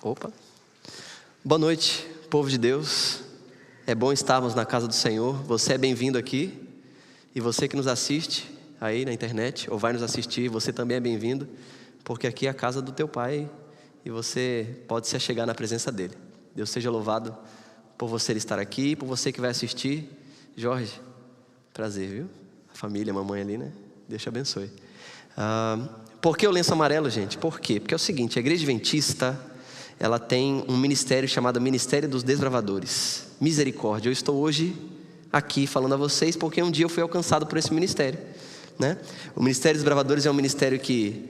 Opa. Boa noite, povo de Deus. É bom estarmos na casa do Senhor. Você é bem-vindo aqui. E você que nos assiste aí na internet, ou vai nos assistir, você também é bem-vindo, porque aqui é a casa do teu Pai e você pode se achegar na presença dEle. Deus seja louvado por você estar aqui, por você que vai assistir. Jorge, prazer, viu? A família, a mamãe ali, né? Deus te abençoe. Por que o lenço amarelo, gente? Por quê? Porque é o seguinte, a Igreja Adventista, ela tem um ministério chamado Ministério dos Desbravadores. Misericórdia. Eu estou hoje aqui falando a vocês porque um dia eu fui alcançado por esse ministério, né? O Ministério dos Desbravadores é um ministério que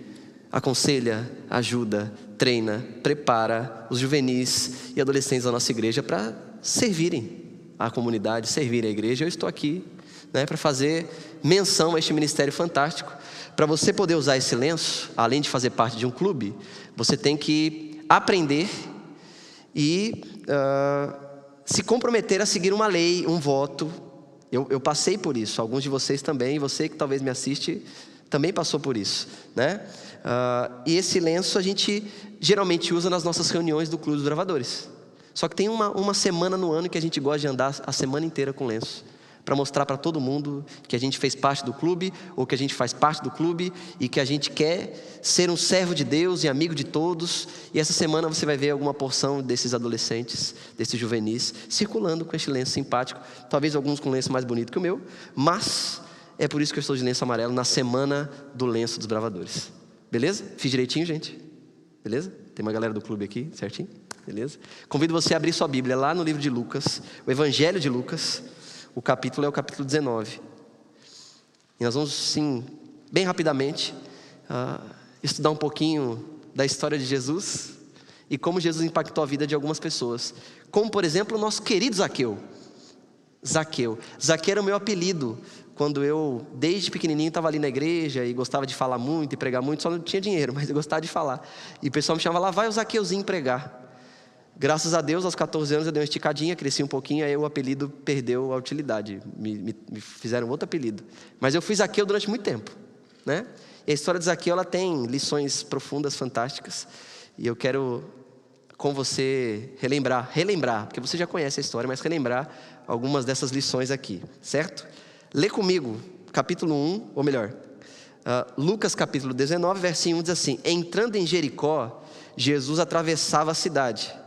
aconselha, ajuda, treina, prepara os juvenis e adolescentes da nossa igreja para servirem a comunidade, servirem a igreja. Eu estou aqui, né, para fazer menção a este ministério fantástico. Para você poder usar esse lenço, além de fazer parte de um clube, você tem que aprender e se comprometer a seguir uma lei, um voto. Eu passei por isso, alguns de vocês também, você que talvez me assiste também passou por isso, né? E esse lenço a gente geralmente usa nas nossas reuniões do Clube dos Bravadores. Só que tem uma semana no ano que a gente gosta de andar a semana inteira com lenço, para mostrar para todo mundo que a gente fez parte do clube, ou que a gente faz parte do clube, e que a gente quer ser um servo de Deus e amigo de todos. E essa semana você vai ver alguma porção desses adolescentes, desses juvenis, circulando com este lenço simpático, talvez alguns com lenço mais bonito que o meu, mas é por isso que eu estou de lenço amarelo na semana do lenço dos bravadores. Beleza? Fiz direitinho, gente? Beleza? Tem uma galera do clube aqui, certinho? Beleza? Convido você a abrir sua Bíblia lá no livro de Lucas, o Evangelho de Lucas. O capítulo é o capítulo 19. E nós vamos, sim, bem rapidamente, estudar um pouquinho da história de Jesus e como Jesus impactou a vida de algumas pessoas. Como, por exemplo, o nosso querido Zaqueu. Zaqueu era o meu apelido quando eu, desde pequenininho, estava ali na igreja e gostava de falar muito e pregar muito. Só não tinha dinheiro, mas eu gostava de falar. E o pessoal me chamava lá, vai o Zaqueuzinho pregar. Graças a Deus, aos 14 anos eu dei uma esticadinha, cresci um pouquinho, aí o apelido perdeu a utilidade, me fizeram outro apelido. Mas eu fui Zaqueu durante muito tempo, né? E a história de Zaqueu, ela tem lições profundas, fantásticas, e eu quero com você relembrar, porque você já conhece a história, mas relembrar algumas dessas lições aqui, certo? Lê comigo, capítulo 1, ou melhor, Lucas capítulo 19, versinho 1 diz assim: entrando em Jericó, Jesus atravessava a cidade.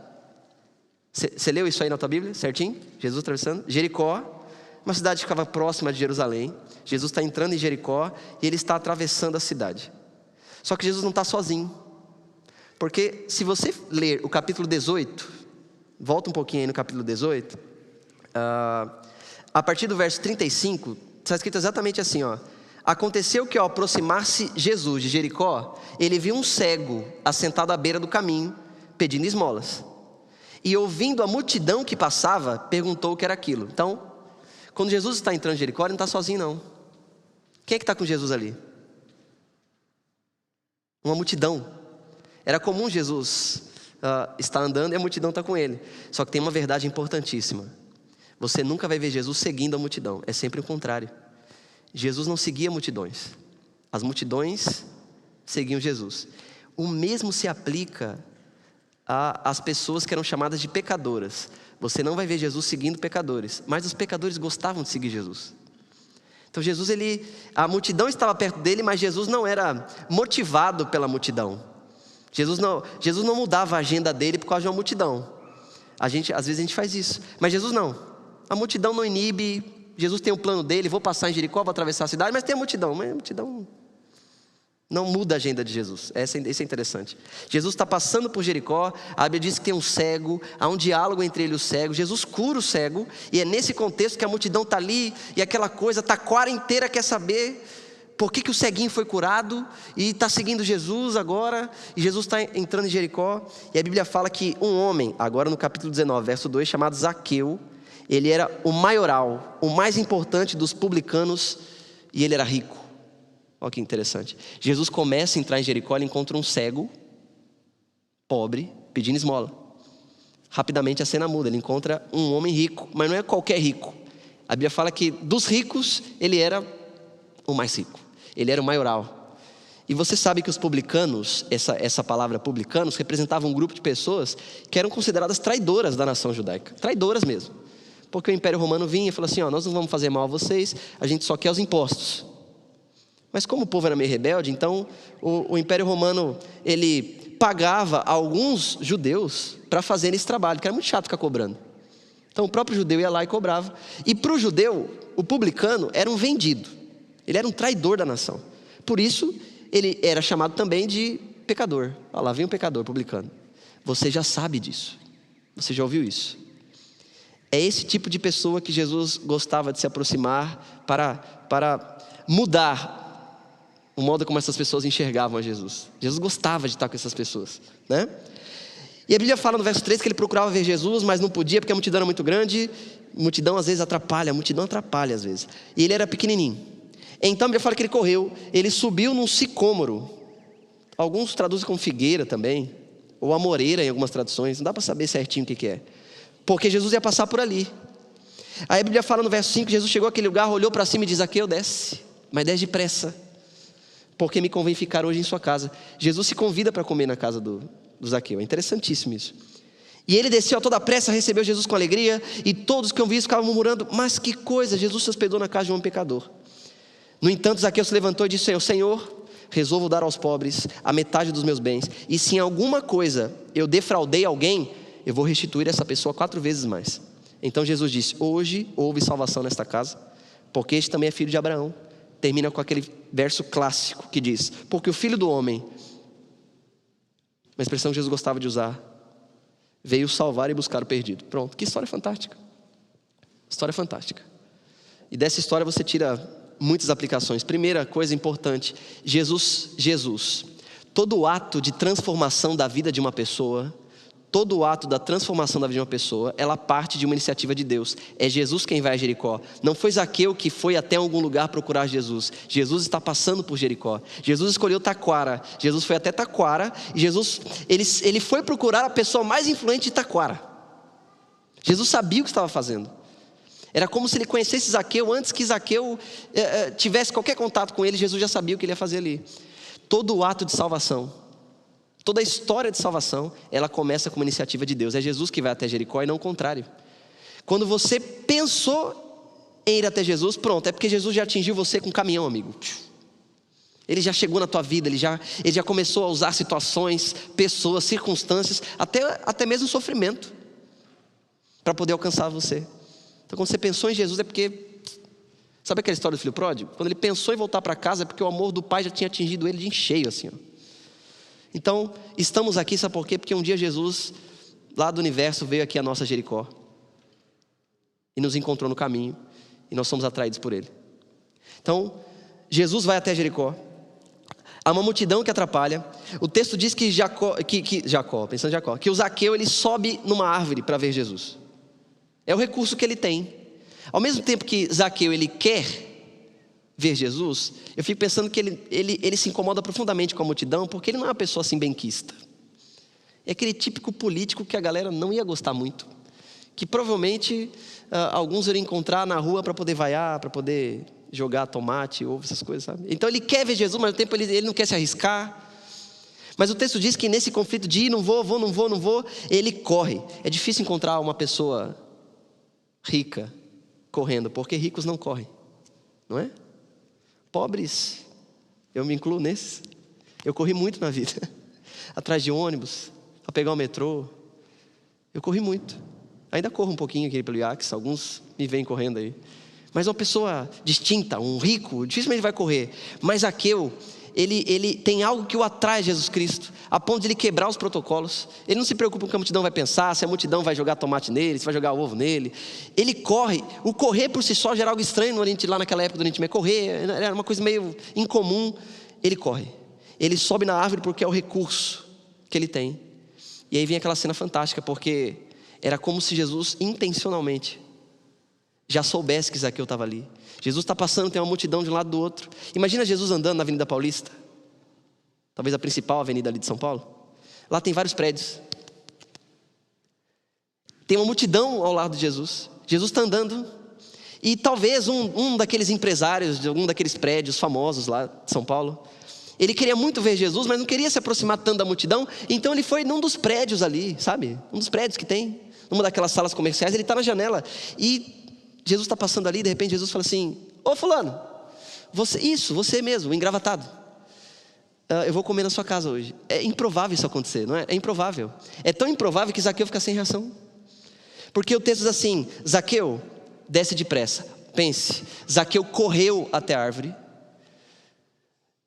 Você leu isso aí na tua Bíblia, certinho? Jesus atravessando Jericó, uma cidade que ficava próxima de Jerusalém. Jesus está entrando em Jericó e ele está atravessando a cidade. Só que Jesus não está sozinho, porque se você ler o capítulo 18, volta um pouquinho aí no capítulo 18, a partir do verso 35, está escrito exatamente assim, ó: aconteceu que ao aproximar-se Jesus de Jericó, ele viu um cego assentado à beira do caminho, pedindo esmolas. E ouvindo a multidão que passava, perguntou o que era aquilo. Então, quando Jesus está entrando em Jericó, ele não está sozinho não. Quem é que está com Jesus ali? Uma multidão. Era comum Jesus estar andando e a multidão está com ele. Só que tem uma verdade importantíssima. Você nunca vai ver Jesus seguindo a multidão. É sempre o contrário. Jesus não seguia multidões. As multidões seguiam Jesus. O mesmo se aplica às pessoas que eram chamadas de pecadoras. Você não vai ver Jesus seguindo pecadores, mas os pecadores gostavam de seguir Jesus. Então Jesus, a multidão estava perto dele, mas Jesus não era motivado pela multidão. Jesus não mudava a agenda dele por causa de uma multidão. Às vezes a gente faz isso, mas Jesus não. A multidão não inibe. Jesus tem um plano dele, vou passar em Jericó, vou atravessar a cidade, mas tem a multidão. Mas a multidão não muda a agenda de Jesus. Isso é interessante. Jesus está passando por Jericó, a Bíblia diz que tem um cego, há um diálogo entre ele e o cego. Jesus cura o cego, e é nesse contexto que a multidão está ali, e aquela coisa, a taquara inteira quer saber por que o ceguinho foi curado, e está seguindo Jesus agora, e Jesus está entrando em Jericó, e a Bíblia fala que um homem, agora no capítulo 19, verso 2, chamado Zaqueu, ele era o maioral, o mais importante dos publicanos, e ele era rico. Olha que interessante. Jesus começa a entrar em Jericó, ele encontra um cego, pobre, pedindo esmola. Rapidamente a cena muda, ele encontra um homem rico, mas não é qualquer rico. A Bíblia fala que dos ricos, ele era o mais rico. Ele era o maioral. E você sabe que os publicanos, essa palavra publicanos, representava um grupo de pessoas que eram consideradas traidoras da nação judaica. Traidoras mesmo. Porque o Império Romano vinha e falou assim, nós não vamos fazer mal a vocês, a gente só quer os impostos. Mas como o povo era meio rebelde, então o Império Romano, ele pagava alguns judeus para fazerem esse trabalho, que era muito chato ficar cobrando. Então o próprio judeu ia lá e cobrava. E para o judeu, o publicano era um vendido. Ele era um traidor da nação. Por isso, ele era chamado também de pecador. Olha lá, vem um pecador publicano. Você já sabe disso. Você já ouviu isso. É esse tipo de pessoa que Jesus gostava de se aproximar para mudar o modo como essas pessoas enxergavam a Jesus. Jesus gostava de estar com essas pessoas, né? E a Bíblia fala no verso 3 que ele procurava ver Jesus, mas não podia porque a multidão era muito grande. Multidão às vezes atrapalha, a multidão atrapalha às vezes. E ele era pequenininho. Então a Bíblia fala que ele correu, ele subiu num sicômoro. Alguns traduzem como figueira também, ou amoreira em algumas traduções, não dá para saber certinho o que é. Porque Jesus ia passar por ali. Aí a Bíblia fala no verso 5, Jesus chegou àquele lugar, olhou para cima e diz, Zaqueu, desce, mas desce depressa, porque me convém ficar hoje em sua casa. Jesus se convida para comer na casa do Zaqueu, é interessantíssimo isso. E ele desceu a toda pressa, recebeu Jesus com alegria, e todos que ouviam isso ficavam murmurando, mas que coisa, Jesus se hospedou na casa de um pecador. No entanto, Zaqueu se levantou e disse, Senhor, resolvo dar aos pobres a metade dos meus bens, e se em alguma coisa eu defraudei alguém, eu vou restituir essa pessoa 4 vezes mais. Então Jesus disse, hoje houve salvação nesta casa, porque este também é filho de Abraão. Termina com aquele verso clássico que diz, porque o Filho do Homem, uma expressão que Jesus gostava de usar, veio salvar e buscar o perdido. Pronto, que história fantástica. História fantástica. E dessa história você tira muitas aplicações. Primeira coisa importante, Jesus, todo ato de transformação da vida de uma pessoa, todo ato da transformação da vida de uma pessoa, ela parte de uma iniciativa de Deus. É Jesus quem vai a Jericó. Não foi Zaqueu que foi até algum lugar procurar Jesus. Jesus está passando por Jericó. Jesus escolheu Taquara. Jesus foi até Taquara. E Jesus, ele foi procurar a pessoa mais influente de Taquara. Jesus sabia o que estava fazendo. Era como se ele conhecesse Zaqueu antes que Zaqueu tivesse qualquer contato com ele. Jesus já sabia o que ele ia fazer ali. Todo o ato de salvação, toda a história de salvação, ela começa com uma iniciativa de Deus. É Jesus que vai até Jericó e não o contrário. Quando você pensou em ir até Jesus, pronto, é porque Jesus já atingiu você com um caminhão, amigo. Ele já chegou na tua vida, ele já começou a usar situações, pessoas, circunstâncias, até mesmo sofrimento, para poder alcançar você. Então quando você pensou em Jesus é porque, sabe aquela história do filho pródigo? Quando ele pensou em voltar para casa é porque o amor do pai já tinha atingido ele de encheio assim, ó. Então, estamos aqui, sabe por quê? Porque um dia Jesus, lá do universo, veio aqui a nossa Jericó e nos encontrou no caminho e nós somos atraídos por ele. Então, Jesus vai até Jericó, há uma multidão que atrapalha. O texto diz que o Zaqueu, ele sobe numa árvore para ver Jesus. É o recurso que ele tem. Ao mesmo tempo que Zaqueu, ele quer ver Jesus, eu fico pensando que ele se incomoda profundamente com a multidão, porque ele não é uma pessoa assim benquista. É aquele típico político que a galera não ia gostar muito, que provavelmente alguns iriam encontrar na rua para poder vaiar, para poder jogar tomate, ovo, essas coisas, sabe? Então ele quer ver Jesus, mas ao tempo ele não quer se arriscar. Mas o texto diz que nesse conflito de ir, não vou, ele corre. É difícil encontrar uma pessoa rica correndo, porque ricos não correm, não é? Pobres, eu me incluo nesses. Eu corri muito na vida, atrás de ônibus, a pegar o metrô. Eu corri muito. Ainda corro um pouquinho aqui pelo IACS, alguns me vêm correndo aí. Mas uma pessoa distinta, um rico, dificilmente vai correr. Mas Zaqueu, ele tem algo que o atrai a Jesus Cristo, a ponto de ele quebrar os protocolos. Ele não se preocupa com o que a multidão vai pensar, se a multidão vai jogar tomate nele, se vai jogar ovo nele. Ele corre. O correr por si só já era algo estranho no Oriente, lá naquela época do Oriente Médio. Correr era uma coisa meio incomum. Ele corre. Ele sobe na árvore porque é o recurso que ele tem. E aí vem aquela cena fantástica, porque era como se Jesus intencionalmente já soubesse que Zaqueu estava ali. Jesus está passando, tem uma multidão de um lado do outro. Imagina Jesus andando na Avenida Paulista, talvez a principal avenida ali de São Paulo. Lá tem vários prédios. Tem uma multidão ao lado de Jesus. Jesus está andando. E talvez um daqueles empresários de algum daqueles prédios famosos lá de São Paulo, Ele queria muito ver Jesus, mas não queria se aproximar tanto da multidão. Então ele foi num dos prédios ali, sabe? Um dos prédios que tem, numa daquelas salas comerciais. Ele está na janela e Jesus está passando ali. De repente Jesus fala assim: ô fulano, você mesmo, engravatado, eu vou comer na sua casa hoje. É improvável isso acontecer, não é? É improvável. É tão improvável que Zaqueu fica sem reação. Porque o texto diz assim: Zaqueu, desce depressa. Pense, Zaqueu correu até a árvore.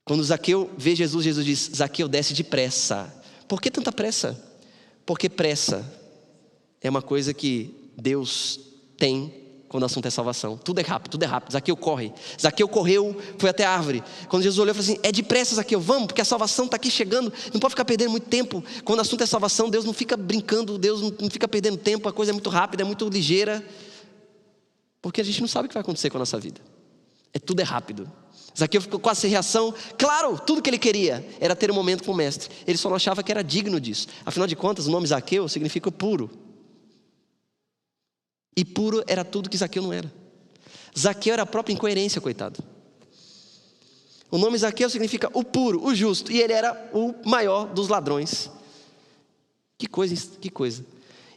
Quando Zaqueu vê Jesus, Jesus diz: Zaqueu, desce depressa. Por que tanta pressa? Porque pressa é uma coisa que Deus tem quando o assunto é salvação. Tudo é rápido, tudo é rápido. Zaqueu corre. Zaqueu correu, foi até a árvore. Quando Jesus olhou, falou assim: é depressa, Zaqueu, vamos, porque a salvação está aqui chegando. Não pode ficar perdendo muito tempo. Quando o assunto é salvação, Deus não fica brincando, Deus não fica perdendo tempo. A coisa é muito rápida, é muito ligeira. Porque a gente não sabe o que vai acontecer com a nossa vida. Tudo é rápido. Zaqueu ficou quase sem reação. Claro, tudo que ele queria era ter um momento com o mestre. Ele só não achava que era digno disso. Afinal de contas, o nome Zaqueu significa puro. E puro era tudo que Zaqueu não era. Zaqueu era a própria incoerência, coitado. O nome Zaqueu significa o puro, o justo. E ele era o maior dos ladrões. Que coisa, que coisa.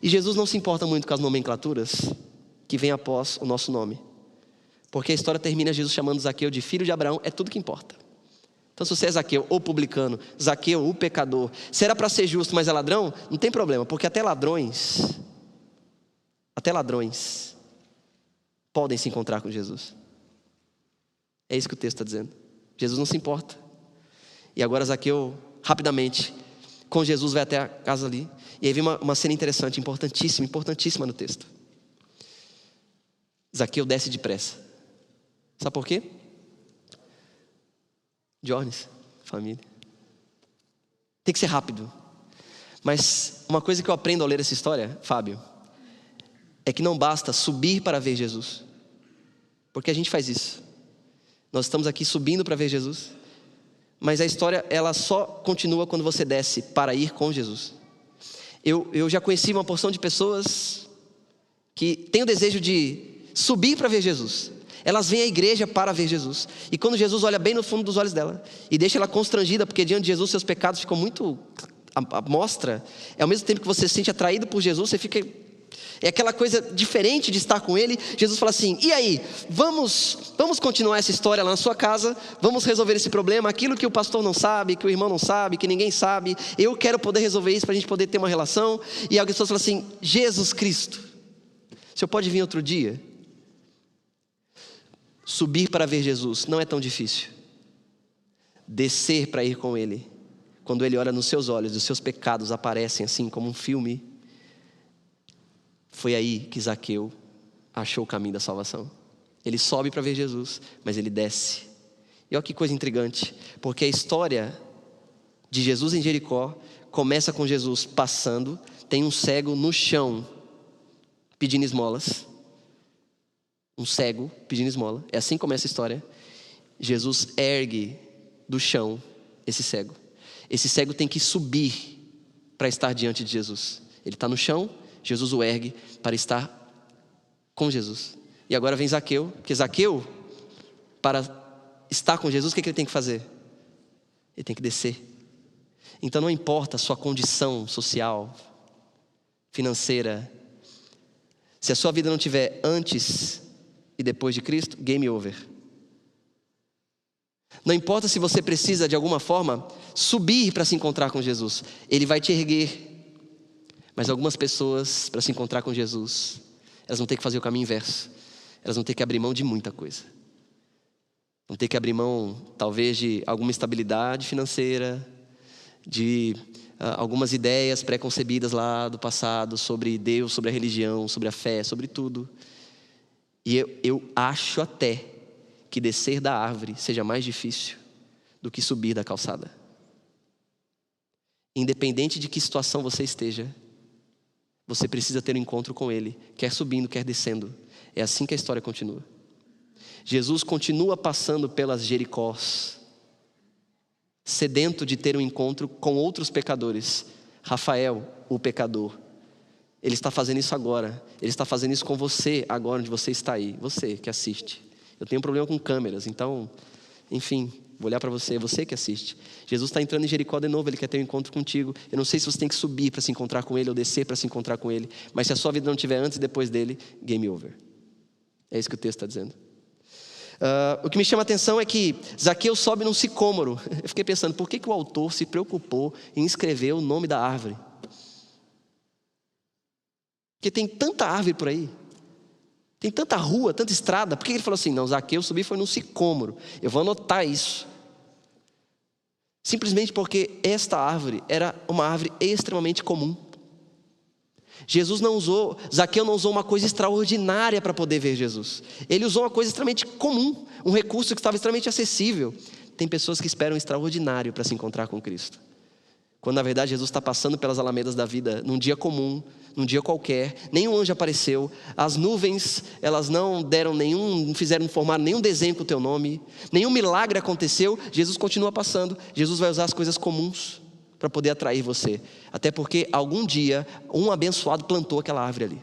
E Jesus não se importa muito com as nomenclaturas que vêm após o nosso nome. Porque a história termina Jesus chamando Zaqueu de filho de Abraão. É tudo que importa. Então se você é Zaqueu, o publicano, Zaqueu, o pecador, se era para ser justo, mas é ladrão, não tem problema. Porque até ladrões podem se encontrar com Jesus. É isso que o texto está dizendo. Jesus não se importa. E agora Zaqueu, rapidamente, com Jesus, vai até a casa ali. E aí vem uma cena interessante, importantíssima no texto. Zaqueu desce depressa. Sabe por quê? Jones, família. Tem que ser rápido. Mas uma coisa que eu aprendo ao ler essa história, Fábio, é que não basta subir para ver Jesus. Porque a gente faz isso. Nós estamos aqui subindo para ver Jesus. Mas a história, ela só continua quando você desce para ir com Jesus. Eu já conheci uma porção de pessoas que têm o desejo de subir para ver Jesus. Elas vêm à igreja para ver Jesus. E quando Jesus olha bem no fundo dos olhos dela e deixa ela constrangida, porque diante de Jesus seus pecados ficam muito à mostra, ao mesmo tempo que você se sente atraído por Jesus, você fica... É aquela coisa diferente de estar com Ele. Jesus fala assim: e aí, vamos continuar essa história lá na sua casa, vamos resolver esse problema, aquilo que o pastor não sabe, que o irmão não sabe, que ninguém sabe, eu quero poder resolver isso para a gente poder ter uma relação. E alguém fala assim: Jesus Cristo, o senhor pode vir outro dia? Subir para ver Jesus não é tão difícil. Descer para ir com Ele, quando Ele olha nos seus olhos, os seus pecados aparecem assim como um filme. Foi aí que Zaqueu achou o caminho da salvação. Ele sobe para ver Jesus, mas ele desce. E olha que coisa intrigante, porque a história de Jesus em Jericó começa com Jesus passando, tem um cego no chão pedindo esmolas. Um cego pedindo esmola. É assim que começa a história. Jesus ergue do chão esse cego. Esse cego tem que subir para estar diante de Jesus. Ele está no chão, Jesus o ergue para estar com Jesus. E agora vem Zaqueu, porque Zaqueu, para estar com Jesus, o que ele tem que fazer? Ele tem que descer. Então não importa a sua condição social, financeira, se a sua vida não tiver antes e depois de Cristo, game over. Não importa se você precisa de alguma forma subir para se encontrar com Jesus, Ele vai te erguer. Mas algumas pessoas, para se encontrar com Jesus, elas vão ter que fazer o caminho inverso. Elas vão ter que abrir mão de muita coisa. Vão ter que abrir mão, talvez, de alguma estabilidade financeira, de algumas ideias pré-concebidas lá do passado sobre Deus, sobre a religião, sobre a fé, sobre tudo. E eu acho até que descer da árvore seja mais difícil do que subir da calçada. Independente de que situação você esteja, você precisa ter um encontro com Ele, quer subindo, quer descendo. É assim que a história continua. Jesus continua passando pelas Jericós, sedento de ter um encontro com outros pecadores. Rafael, o pecador, ele está fazendo isso agora. Ele está fazendo isso com você agora, onde você está aí. Você que assiste. Eu tenho um problema com câmeras, então, enfim, Vou olhar para você, é você que assiste. Jesus está entrando em Jericó de novo, Ele quer ter um encontro contigo. Eu não sei se você tem que subir para se encontrar com Ele ou descer para se encontrar com Ele. Mas se a sua vida não estiver antes e depois dele, game over. É isso que o texto está dizendo. O que me chama a atenção é que Zaqueu sobe num sicômoro. Eu fiquei pensando, por que o autor se preocupou em escrever o nome da árvore? Porque tem tanta árvore por aí. Tem tanta rua, tanta estrada. Por que ele falou assim? Não, Zaqueu subir foi num sicômoro. Eu vou anotar isso. Simplesmente porque esta árvore era uma árvore extremamente comum. Zaqueu não usou uma coisa extraordinária para poder ver Jesus. Ele usou uma coisa extremamente comum, um recurso que estava extremamente acessível. Tem pessoas que esperam o extraordinário para se encontrar com Cristo. Quando na verdade Jesus está passando pelas alamedas da vida, num dia comum, num dia qualquer, nenhum anjo apareceu, as nuvens, elas não formaram nenhum desenho com o teu nome, nenhum milagre aconteceu, Jesus continua passando, Jesus vai usar as coisas comuns para poder atrair você, até porque algum dia, um abençoado plantou aquela árvore ali.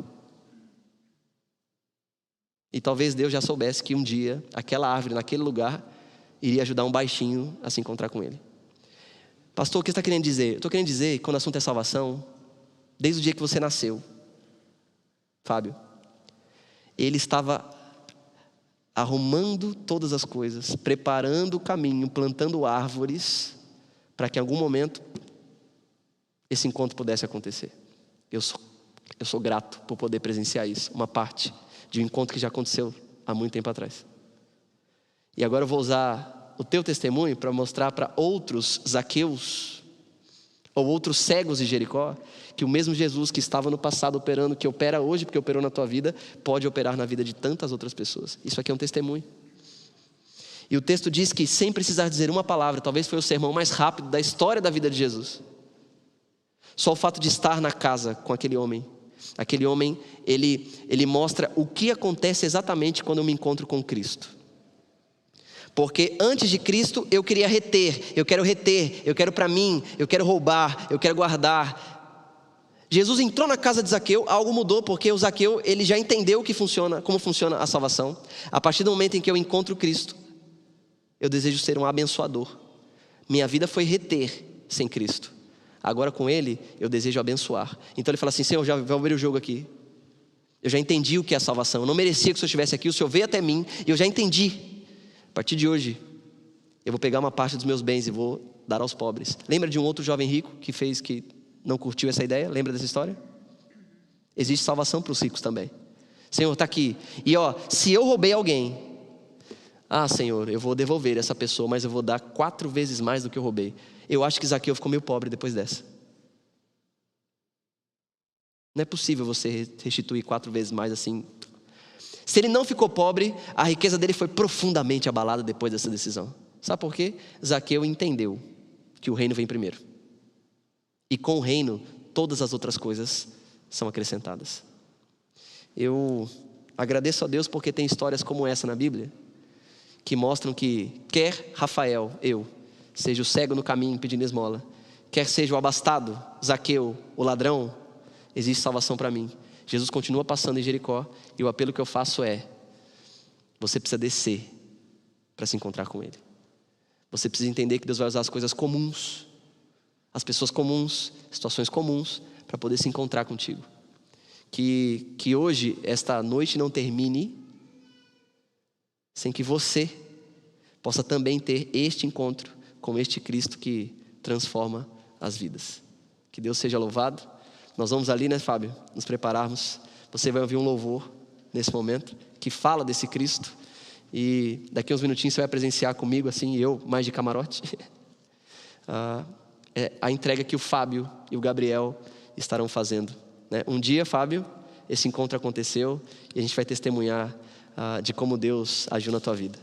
E talvez Deus já soubesse que um dia, aquela árvore naquele lugar, iria ajudar um baixinho a se encontrar com ele. Pastor, o que você está querendo dizer? Eu estou querendo dizer que quando o assunto é salvação, desde o dia que você nasceu, Fábio, Ele estava arrumando todas as coisas, preparando o caminho, plantando árvores, para que em algum momento esse encontro pudesse acontecer. Eu sou grato por poder presenciar isso, uma parte de um encontro que já aconteceu há muito tempo atrás. E agora eu vou usar o teu testemunho para mostrar para outros Zaqueus ou outros cegos de Jericó que o mesmo Jesus que estava no passado operando, que opera hoje porque operou na tua vida, pode operar na vida de tantas outras pessoas. Isso aqui é um testemunho. E o texto diz que sem precisar dizer uma palavra, talvez foi o sermão mais rápido da história da vida de Jesus. Só o fato de estar na casa com aquele homem, ele mostra o que acontece exatamente quando eu me encontro com Cristo. Porque antes de Cristo eu queria eu quero para mim, eu quero roubar, eu quero guardar. Jesus entrou na casa de Zaqueu, algo mudou, porque o Zaqueu ele já entendeu como funciona a salvação. A partir do momento em que eu encontro Cristo, eu desejo ser um abençoador. Minha vida foi reter sem Cristo. Agora com Ele, eu desejo abençoar. Então ele fala assim, Senhor, já vou abrir o jogo aqui. Eu já entendi o que é a salvação. Eu não merecia que o Senhor estivesse aqui, o Senhor veio até mim e eu já entendi. A partir de hoje, eu vou pegar uma parte dos meus bens e vou dar aos pobres. Lembra de um outro jovem rico que não curtiu essa ideia? Lembra dessa história? Existe salvação para os ricos também. Senhor, está aqui. E se eu roubei alguém, Senhor, eu vou devolver essa pessoa, mas eu vou dar 4 vezes mais do que eu roubei. Eu acho que Zaqueu ficou meio pobre depois dessa. Não é possível você restituir 4 vezes mais assim. Se ele não ficou pobre, a riqueza dele foi profundamente abalada depois dessa decisão. Sabe por quê? Zaqueu entendeu que o reino vem primeiro. E com o reino, todas as outras coisas são acrescentadas. Eu agradeço a Deus porque tem histórias como essa na Bíblia, que mostram que quer Rafael, seja o cego no caminho pedindo esmola, quer seja o abastado, Zaqueu, o ladrão, existe salvação para mim. Jesus continua passando em Jericó e o apelo que eu faço é: você precisa descer para se encontrar com Ele. Você precisa entender que Deus vai usar as coisas comuns, as pessoas comuns, situações comuns, para poder se encontrar contigo. Que hoje, esta noite não termine sem que você possa também ter este encontro com este Cristo que transforma as vidas. Que Deus seja louvado. Nós vamos ali, né, Fábio, nos prepararmos. Você vai ouvir um louvor nesse momento que fala desse Cristo. E daqui a uns minutinhos você vai presenciar comigo, assim, eu, mais de camarote, a entrega que o Fábio e o Gabriel estarão fazendo, né? Um dia, Fábio, esse encontro aconteceu e a gente vai testemunhar de como Deus agiu na tua vida.